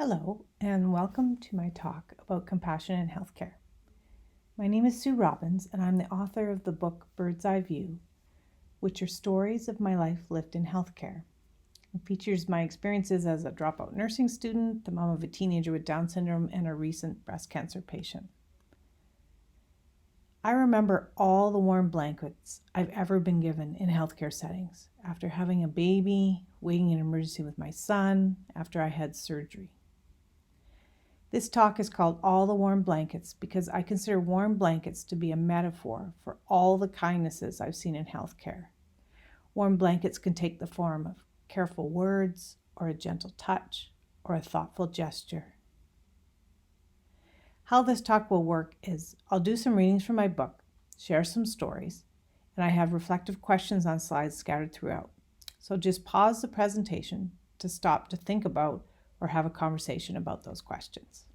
Hello, and welcome to my talk about compassion in healthcare. My name is Sue Robbins, and I'm the author of the book Bird's Eye View, which are stories of my life lived in healthcare. It features my experiences as a dropout nursing student, the mom of a teenager with Down syndrome, and a recent breast cancer patient. I remember all the warm blankets I've ever been given in healthcare settings, after having a baby, waiting in an emergency with my son, after I had surgery. This talk is called All the Warm Blankets because I consider warm blankets to be a metaphor for all the kindnesses I've seen in healthcare. Warm blankets can take the form of careful words, or a gentle touch, or a thoughtful gesture. How this talk will work is I'll do some readings from my book, share some stories, and I have reflective questions on slides scattered throughout. So just pause the presentation to stop to think about or have a conversation about those questions.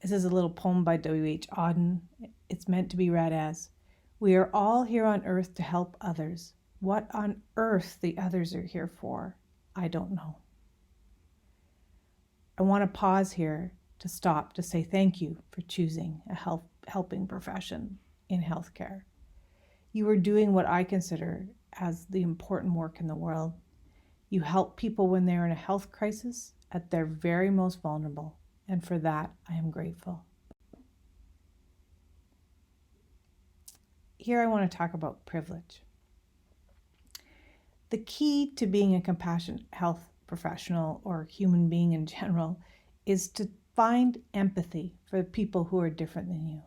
This is a little poem by W.H. Auden. It's meant to be read as, "We are all here on earth to help others. What on earth the others are here for, I don't know." I want to pause here to stop to say thank you for choosing a helping profession in healthcare. You are doing what I consider as the important work in the world. You help people when they're in a health crisis at their very most vulnerable, and for that I am grateful. Here I want to talk about privilege. The key to being a compassionate health professional or human being in general is to find empathy for people who are different than you.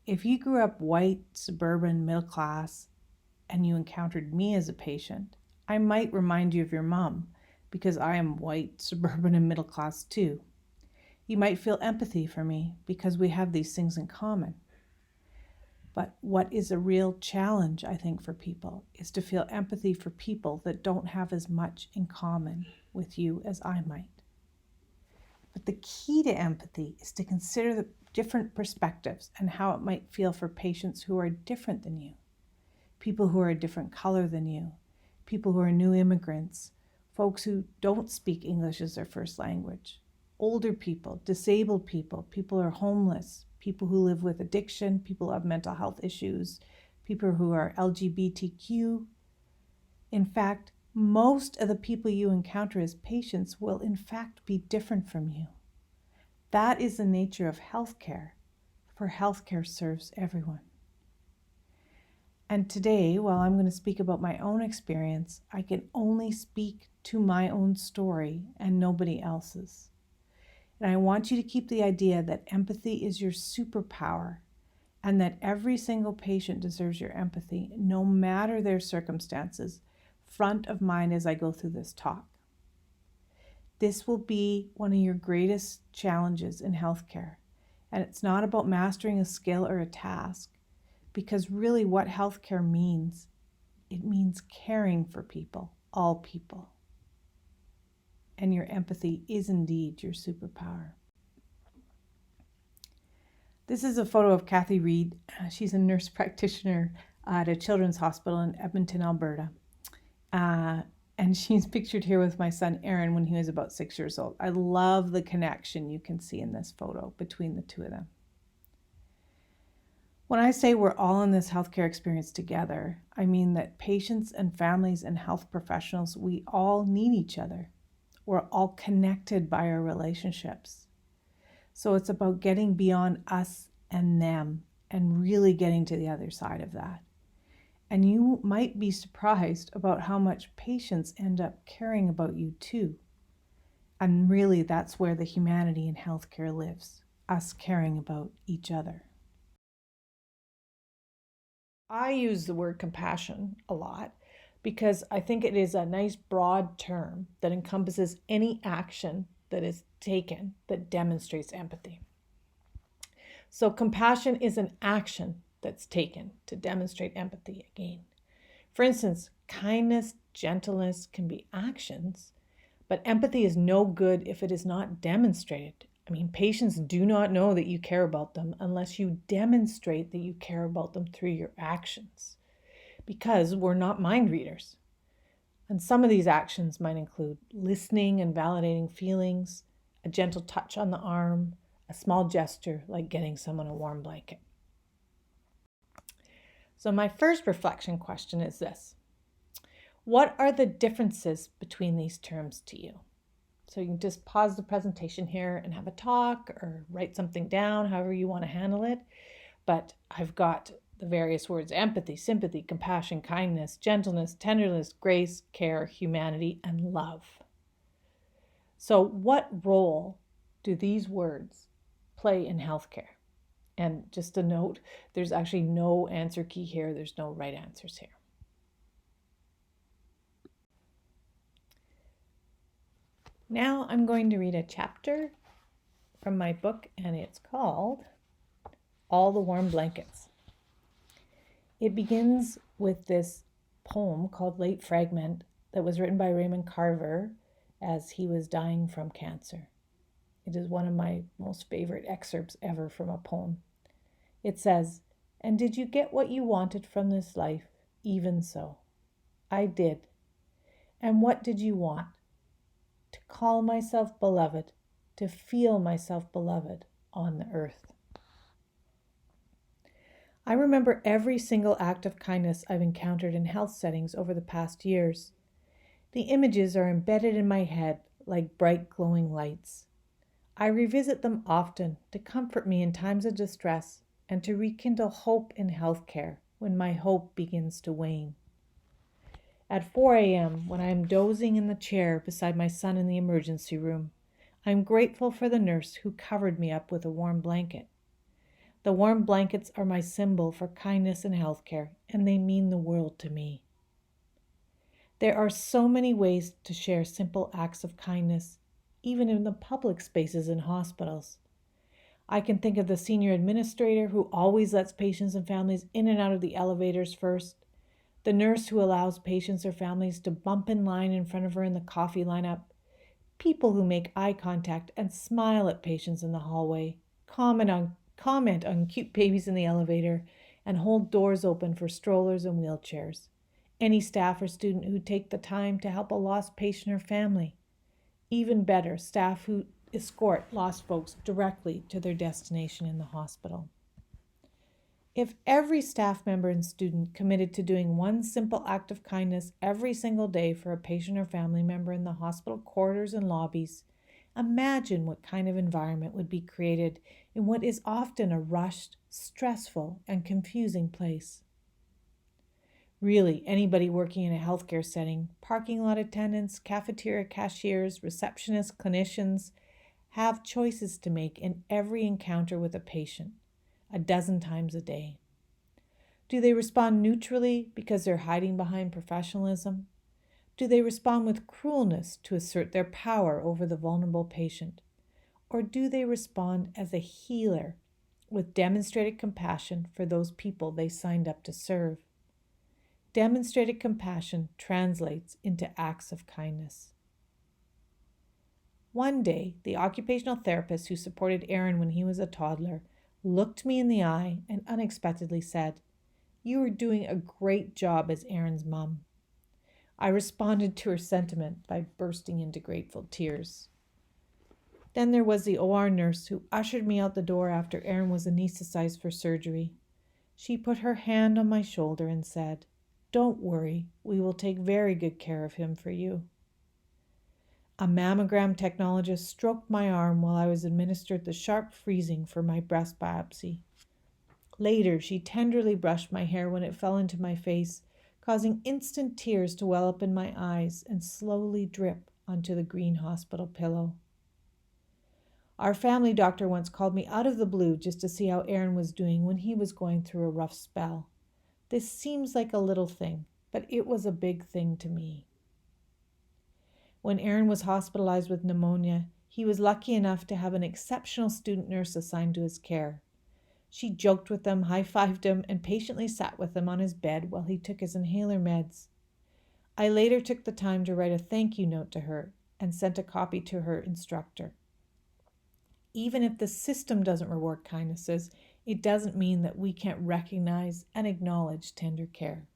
If you grew up white, suburban, middle class, and you encountered me as a patient, I might remind you of your mom because I am white, suburban, and middle class too. You might feel empathy for me because we have these things in common. But what is a real challenge, I think, for people is to feel empathy for people that don't have as much in common with you as I might. But the key to empathy is to consider the different perspectives and how it might feel for patients who are different than you, people who are a different color than you, people who are new immigrants, folks who don't speak English as their first language, older people, disabled people, people who are homeless, people who live with addiction, people who have mental health issues, people who are LGBTQ. In fact, most of the people you encounter as patients will in fact be different from you. That is the nature of healthcare, for healthcare serves everyone. And today, while I'm going to speak about my own experience, I can only speak to my own story and nobody else's. And I want you to keep the idea that empathy is your superpower and that every single patient deserves your empathy, no matter their circumstances, front of mind as I go through this talk. This will be one of your greatest challenges in healthcare. And it's not about mastering a skill or a task, because really what healthcare means, it means caring for people, all people. And your empathy is indeed your superpower. This is a photo of Kathy Reed. She's a nurse practitioner at a children's hospital in Edmonton, Alberta. And she's pictured here with my son Aaron when he was about 6 years old. I love the connection you can see in this photo between the two of them. When I say we're all in this healthcare experience together, I mean that patients and families and health professionals, we all need each other. We're all connected by our relationships. So it's about getting beyond us and them and really getting to the other side of that. And you might be surprised about how much patients end up caring about you too. And really, that's where the humanity in healthcare lives, us caring about each other. I use the word compassion a lot because I think it is a nice broad term that encompasses any action that is taken that demonstrates empathy. So compassion is an action that's taken to demonstrate empathy again. For instance, kindness, gentleness can be actions, but empathy is no good if it is not demonstrated. I mean, patients do not know that you care about them unless you demonstrate that you care about them through your actions, because we're not mind readers. And some of these actions might include listening and validating feelings, a gentle touch on the arm, a small gesture like getting someone a warm blanket. So my first reflection question is this: what are the differences between these terms to you? So you can just pause the presentation here and have a talk or write something down, however you want to handle it. But I've got the various words: empathy, sympathy, compassion, kindness, gentleness, tenderness, grace, care, humanity, and love. So what role do these words play in healthcare? And just a note, there's actually no answer key here. There's no right answers here. Now I'm going to read a chapter from my book, and it's called All the Warm Blankets. It begins with this poem called Late Fragment that was written by Raymond Carver as he was dying from cancer. It is one of my most favorite excerpts ever from a poem. It says, "And did you get what you wanted from this life? Even so. I did. And what did you want? To call myself beloved, to feel myself beloved on the earth." I remember every single act of kindness I've encountered in health settings over the past years. The images are embedded in my head like bright glowing lights. I revisit them often to comfort me in times of distress and to rekindle hope in healthcare when my hope begins to wane. At 4 a.m., when I am dozing in the chair beside my son in the emergency room, I am grateful for the nurse who covered me up with a warm blanket. The warm blankets are my symbol for kindness in healthcare, and they mean the world to me. There are so many ways to share simple acts of kindness, even in the public spaces in hospitals. I can think of the senior administrator who always lets patients and families in and out of the elevators first, the nurse who allows patients or families to bump in line in front of her in the coffee lineup, people who make eye contact and smile at patients in the hallway, comment on cute babies in the elevator, and hold doors open for strollers and wheelchairs. Any staff or student who take the time to help a lost patient or family. Even better, staff who escort lost folks directly to their destination in the hospital. If every staff member and student committed to doing one simple act of kindness every single day for a patient or family member in the hospital corridors and lobbies, imagine what kind of environment would be created in what is often a rushed, stressful, and confusing place. Really, anybody working in a healthcare setting, parking lot attendants, cafeteria cashiers, receptionists, clinicians, have choices to make in every encounter with a patient, a dozen times a day. Do they respond neutrally because they're hiding behind professionalism? Do they respond with cruelness to assert their power over the vulnerable patient? Or do they respond as a healer with demonstrated compassion for those people they signed up to serve? Demonstrated compassion translates into acts of kindness. One day, the occupational therapist who supported Aaron when he was a toddler looked me in the eye and unexpectedly said, "You are doing a great job as Aaron's mom." I responded to her sentiment by bursting into grateful tears. Then there was the OR nurse who ushered me out the door after Aaron was anesthetized for surgery. She put her hand on my shoulder and said, "Don't worry, we will take very good care of him for you." A mammogram technologist stroked my arm while I was administered the sharp freezing for my breast biopsy. Later, she tenderly brushed my hair when it fell into my face, causing instant tears to well up in my eyes and slowly drip onto the green hospital pillow. Our family doctor once called me out of the blue just to see how Aaron was doing when he was going through a rough spell. This seems like a little thing, but it was a big thing to me. When Aaron was hospitalized with pneumonia, he was lucky enough to have an exceptional student nurse assigned to his care. She joked with him, high-fived him, and patiently sat with him on his bed while he took his inhaler meds. I later took the time to write a thank you note to her and sent a copy to her instructor. Even if the system doesn't reward kindnesses, it doesn't mean that we can't recognize and acknowledge tender care.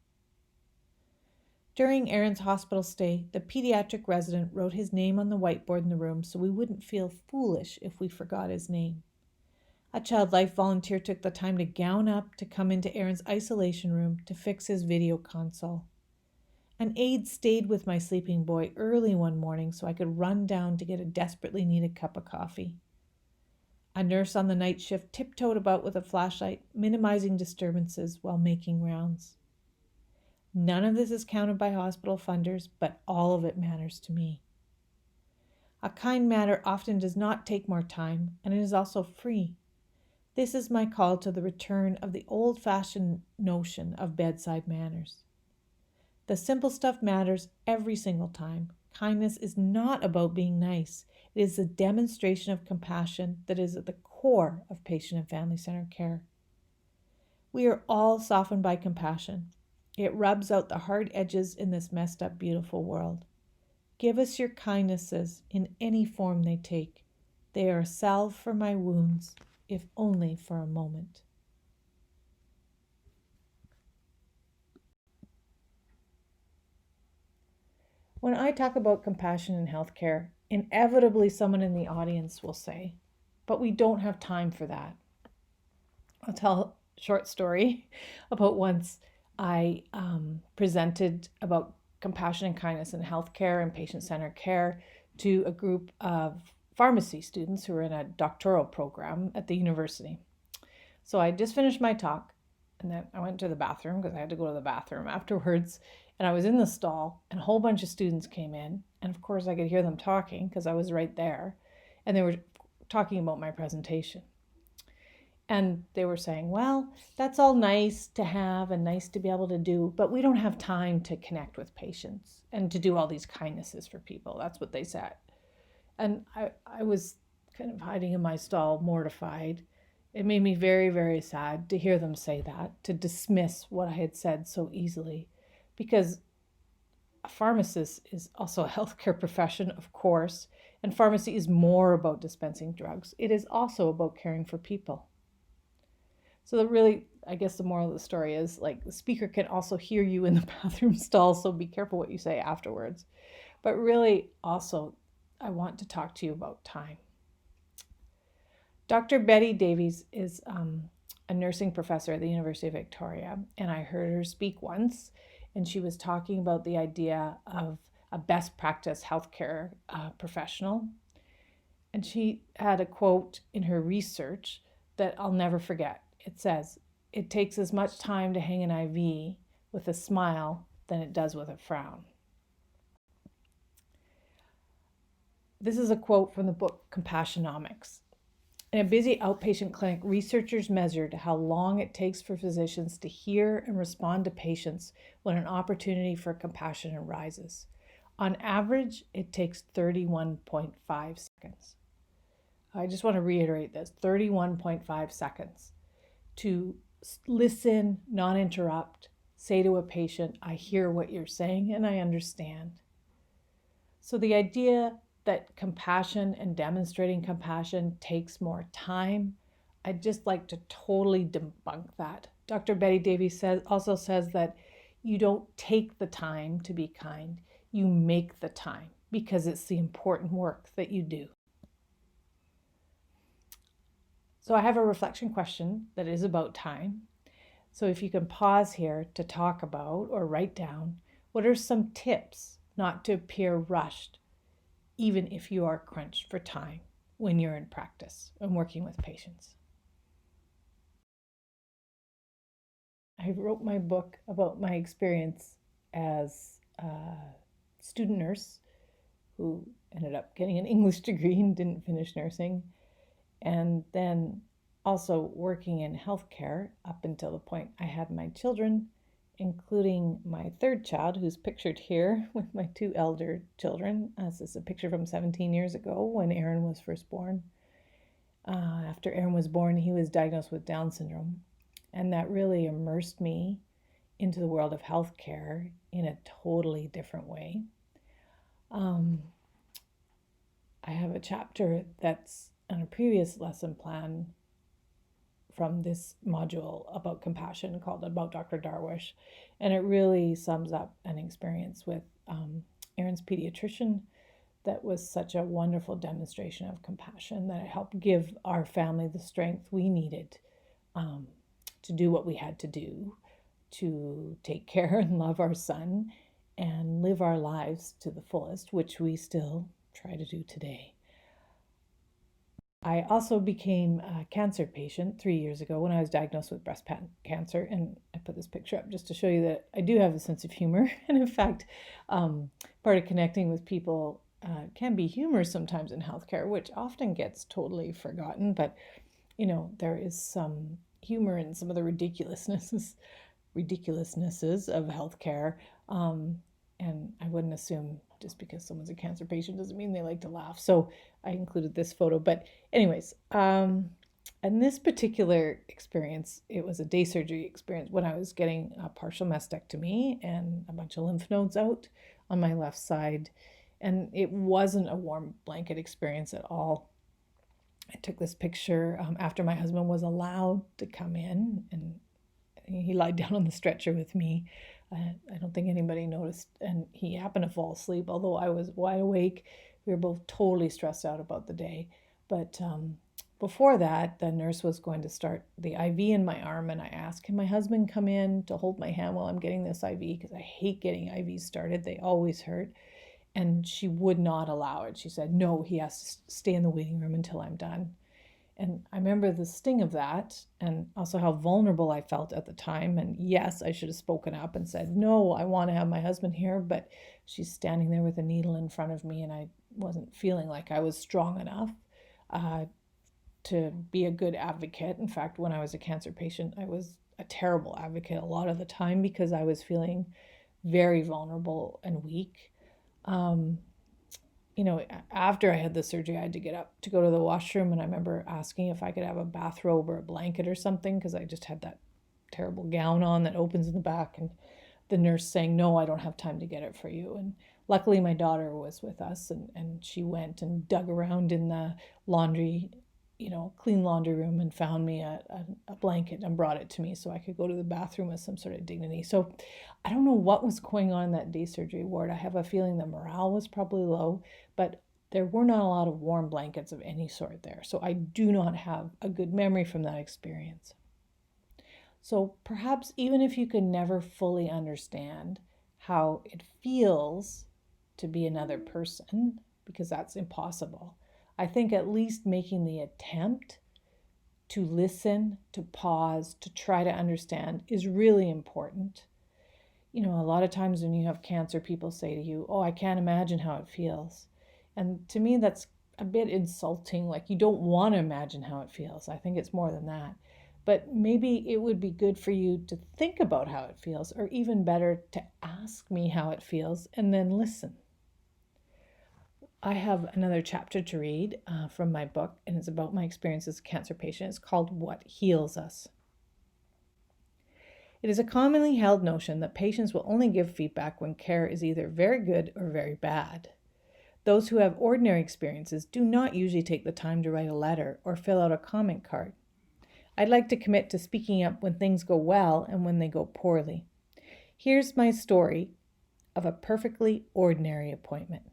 During Aaron's hospital stay, the pediatric resident wrote his name on the whiteboard in the room so we wouldn't feel foolish if we forgot his name. A child life volunteer took the time to gown up to come into Aaron's isolation room to fix his video console. An aide stayed with my sleeping boy early one morning so I could run down to get a desperately needed cup of coffee. A nurse on the night shift tiptoed about with a flashlight, minimizing disturbances while making rounds. None of this is counted by hospital funders, but all of it matters to me. A kind matter often does not take more time, and it is also free. This is my call to the return of the old-fashioned notion of bedside manners. The simple stuff matters every single time. Kindness is not about being nice. It is a demonstration of compassion that is at the core of patient and family-centered care. We are all softened by compassion. It rubs out the hard edges in this messed up, beautiful world. Give us your kindnesses in any form they take. They are a salve for my wounds, if only for a moment. When I talk about compassion in healthcare, inevitably someone in the audience will say, but we don't have time for that. I'll tell a short story about once I presented about compassion and kindness in healthcare and patient-centered care to a group of pharmacy students who were in a doctoral program at the university. So I just finished my talk, and then I went to the bathroom because I had to go to the bathroom afterwards. And I was in the stall, and a whole bunch of students came in. And of course, I could hear them talking because I was right there. And they were talking about my presentation. And they were saying, well, that's all nice to have and nice to be able to do, but we don't have time to connect with patients and to do all these kindnesses for people. That's what they said. And I was kind of hiding in my stall, mortified. It made me very, very sad to hear them say that, to dismiss what I had said so easily. Because a pharmacist is also a healthcare profession, of course, and pharmacy is more about dispensing drugs. It is also about caring for people. So really, I guess the moral of the story is like the speaker can also hear you in the bathroom stall, so be careful what you say afterwards. But really, also, I want to talk to you about time. Dr. Betty Davies is a nursing professor at the University of Victoria, and I heard her speak once, and she was talking about the idea of a best practice healthcare professional. And she had a quote in her research that I'll never forget. It says, "It takes as much time to hang an IV with a smile than it does with a frown." This is a quote from the book Compassionomics. In a busy outpatient clinic, researchers measured how long it takes for physicians to hear and respond to patients when an opportunity for compassion arises. On average, it takes 31.5 seconds. I just want to reiterate this, 31.5 seconds to listen, not interrupt, say to a patient, I hear what you're saying and I understand. So the idea that compassion and demonstrating compassion takes more time, I'd just like to totally debunk that. Dr. Betty Davies also says that you don't take the time to be kind, you make the time because it's the important work that you do. So I have a reflection question that is about time. So if you can pause here to talk about or write down, what are some tips not to appear rushed, even if you are crunched for time when you're in practice and working with patients? I wrote my book about my experience as a student nurse who ended up getting an English degree and didn't finish nursing, and then also working in healthcare up until the point I had my children, including my third child, who's pictured here with my two elder children. This is a picture from 17 years ago when Aaron was first born. After Aaron was born, he was diagnosed with Down syndrome, and that really immersed me into the world of healthcare in a totally different way. I have a chapter that's on a previous lesson plan from this module about compassion called About Dr. Darwish. And it really sums up an experience with Aaron's pediatrician that was such a wonderful demonstration of compassion that it helped give our family the strength we needed to do what we had to do, to take care and love our son and live our lives to the fullest, which we still try to do today. I also became a cancer patient 3 years ago when I was diagnosed with breast cancer. And I put this picture up just to show you that I do have a sense of humor. And in fact, part of connecting with people can be humor sometimes in healthcare, which often gets totally forgotten. But, there is some humor in some of the ridiculousnesses of healthcare. And I wouldn't assume just because someone's a cancer patient doesn't mean they like to laugh. So I included this photo. But anyways, in this particular experience, it was a day surgery experience when I was getting a partial mastectomy and a bunch of lymph nodes out on my left side. And it wasn't a warm blanket experience at all. I took this picture after my husband was allowed to come in, and he lied down on the stretcher with me. I don't think anybody noticed, and he happened to fall asleep, although I was wide awake. We were both totally stressed out about the day. But before that, the nurse was going to start the IV in my arm, and I asked, can my husband come in to hold my hand while I'm getting this IV? Because I hate getting IVs started. They always hurt. And she would not allow it. She said, no, he has to stay in the waiting room until I'm done. And I remember the sting of that, and also how vulnerable I felt at the time. And yes, I should have spoken up and said, no, I want to have my husband here, but she's standing there with a needle in front of me, and I wasn't feeling like I was strong enough to be a good advocate. In fact, when I was a cancer patient, I was a terrible advocate a lot of the time because I was feeling very vulnerable and weak. After I had the surgery, I had to get up to go to the washroom, and I remember asking if I could have a bathrobe or a blanket or something because I just had that terrible gown on that opens in the back, and the nurse saying, no, I don't have time to get it for you. And luckily my daughter was with us, and she went and dug around in the laundry, clean laundry room, and found me a blanket and brought it to me so I could go to the bathroom with some sort of dignity. So I don't know what was going on in that day surgery ward. I have a feeling the morale was probably low, but there were not a lot of warm blankets of any sort there. So I do not have a good memory from that experience. So perhaps even if you can never fully understand how it feels to be another person, because that's impossible, I think at least making the attempt to listen, to pause, to try to understand is really important. A lot of times when you have cancer, people say to you, oh, I can't imagine how it feels. And to me, that's a bit insulting. Like, you don't want to imagine how it feels. I think it's more than that. But maybe it would be good for you to think about how it feels, or even better, to ask me how it feels and then listen. I have another chapter to read from my book, and it's about my experience as a cancer patient. It's called What Heals Us. It is a commonly held notion that patients will only give feedback when care is either very good or very bad. Those who have ordinary experiences do not usually take the time to write a letter or fill out a comment card. I'd like to commit to speaking up when things go well and when they go poorly. Here's my story of a perfectly ordinary appointment.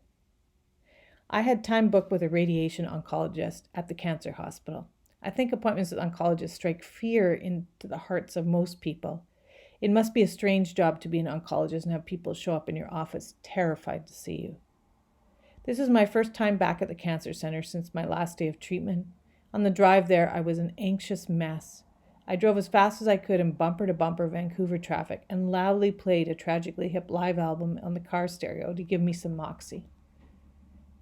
I had time booked with a radiation oncologist at the cancer hospital. I think appointments with oncologists strike fear into the hearts of most people. It must be a strange job to be an oncologist and have people show up in your office terrified to see you. This is my first time back at the cancer center since my last day of treatment. On the drive there, I was an anxious mess. I drove as fast as I could in bumper-to-bumper Vancouver traffic and loudly played a Tragically Hip live album on the car stereo to give me some moxie.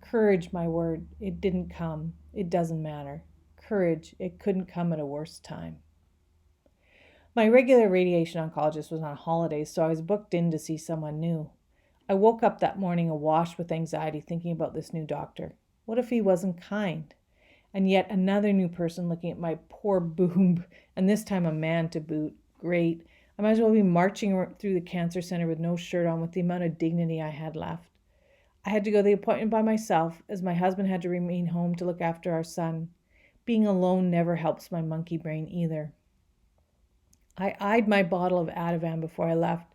Courage, my word, it didn't come. It doesn't matter. Courage, it couldn't come at a worse time. My regular radiation oncologist was on holidays, so I was booked in to see someone new. I woke up that morning awash with anxiety thinking about this new doctor. What if he wasn't kind? And yet another new person looking at my poor boob, and this time a man to boot. Great. I might as well be marching through the cancer center with no shirt on with the amount of dignity I had left. I had to go to the appointment by myself as my husband had to remain home to look after our son. Being alone never helps my monkey brain either. I eyed my bottle of Ativan before I left.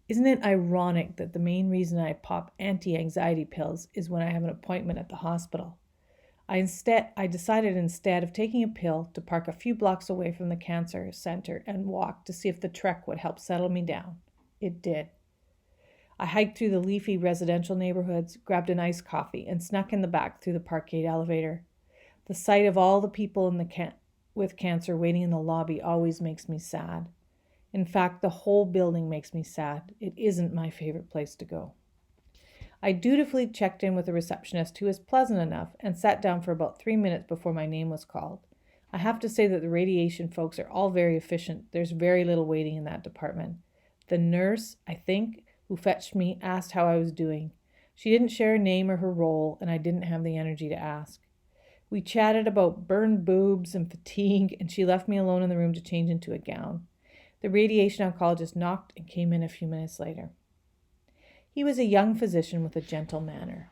Isn't it ironic that the main reason I pop anti-anxiety pills is when I have an appointment at the hospital? I decided instead of taking a pill to park a few blocks away from the cancer center and walk to see if the trek would help settle me down. It did. I hiked through the leafy residential neighborhoods, grabbed an iced coffee, and snuck in the back through the parkade elevator. The sight of all the people with cancer waiting in the lobby always makes me sad. In fact, the whole building makes me sad. It isn't my favorite place to go. I dutifully checked in with a receptionist who was pleasant enough and sat down for about 3 minutes before my name was called. I have to say that the radiation folks are all very efficient. There's very little waiting in that department. The nurse, I think, who fetched me asked how I was doing. She didn't share her name or her role, and I didn't have the energy to ask. We chatted about burned boobs and fatigue, and she left me alone in the room to change into a gown. The radiation oncologist knocked and came in a few minutes later. He was a young physician with a gentle manner.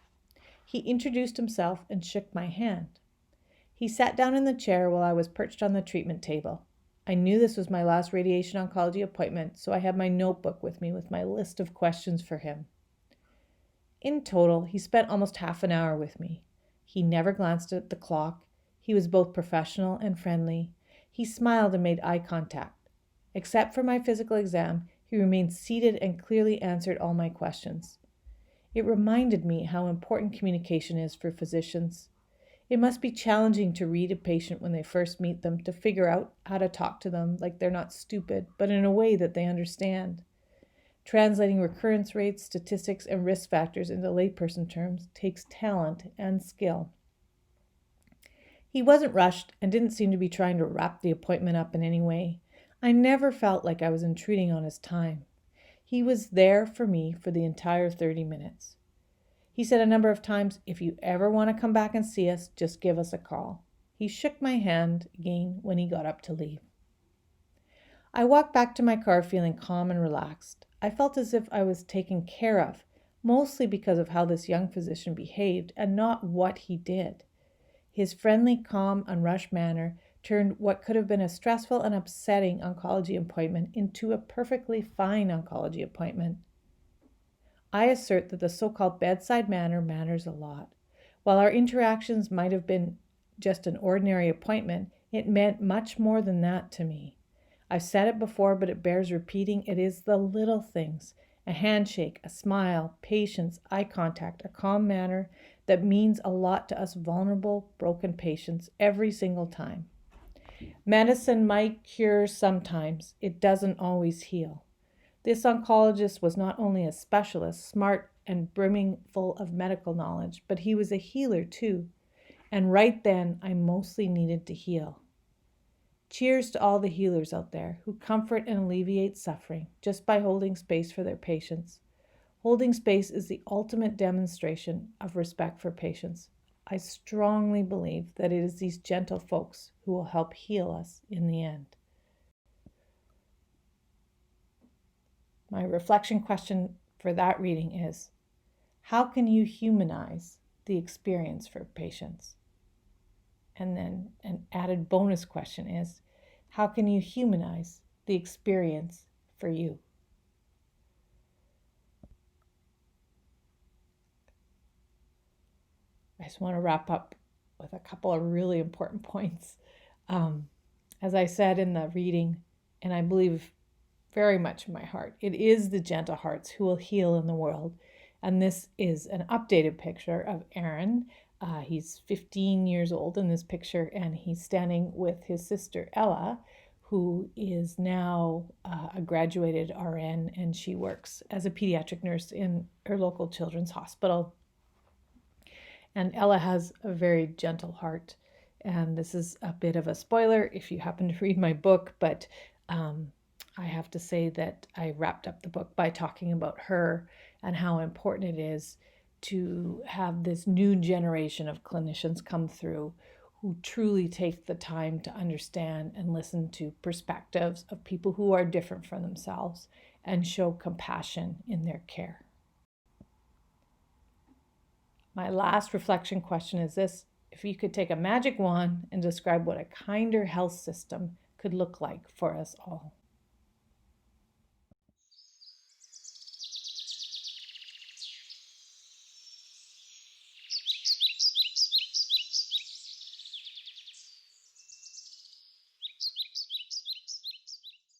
He introduced himself and shook my hand. He sat down in the chair while I was perched on the treatment table. I knew this was my last radiation oncology appointment, so I had my notebook with me with my list of questions for him. In total, he spent almost half an hour with me. He never glanced at the clock. He was both professional and friendly. He smiled and made eye contact. Except for my physical exam, he remained seated and clearly answered all my questions. It reminded me how important communication is for physicians. It must be challenging to read a patient when they first meet them, to figure out how to talk to them like they're not stupid, but in a way that they understand. Translating recurrence rates, statistics, and risk factors into layperson terms takes talent and skill. He wasn't rushed and didn't seem to be trying to wrap the appointment up in any way. I never felt like I was intruding on his time. He was there for me for the entire 30 minutes. He said a number of times, "If you ever want to come back and see us, just give us a call." He shook my hand again when he got up to leave. I walked back to my car feeling calm and relaxed. I felt as if I was taken care of, mostly because of how this young physician behaved and not what he did. His friendly, calm, unrushed manner turned what could have been a stressful and upsetting oncology appointment into a perfectly fine oncology appointment. I assert that the so-called bedside manner matters a lot. While our interactions might have been just an ordinary appointment, it meant much more than that to me. I've said it before, but it bears repeating. It is the little things, a handshake, a smile, patience, eye contact, a calm manner that means a lot to us vulnerable, broken patients every single time. Medicine might cure sometimes. It doesn't always heal. This oncologist was not only a specialist, smart and brimming full of medical knowledge, but he was a healer too. And right then, I mostly needed to heal. Cheers to all the healers out there who comfort and alleviate suffering just by holding space for their patients. Holding space is the ultimate demonstration of respect for patients. I strongly believe that it is these gentle folks who will help heal us in the end. My reflection question for that reading is, how can you humanize the experience for patients? And then an added bonus question is, how can you humanize the experience for you? I just want to wrap up with a couple of really important points. As I said in the reading, and I believe very much in my heart, it is the gentle hearts who will heal in the world. And this is an updated picture of Aaron. He's 15 years old in this picture, and he's standing with his sister Ella, who is now a graduated RN, and she works as a pediatric nurse in her local children's hospital. And Ella has a very gentle heart. And this is a bit of a spoiler if you happen to read my book, but I have to say that I wrapped up the book by talking about her and how important it is to have this new generation of clinicians come through who truly take the time to understand and listen to perspectives of people who are different from themselves and show compassion in their care. My last reflection question is this: if you could take a magic wand and describe what a kinder health system could look like for us all.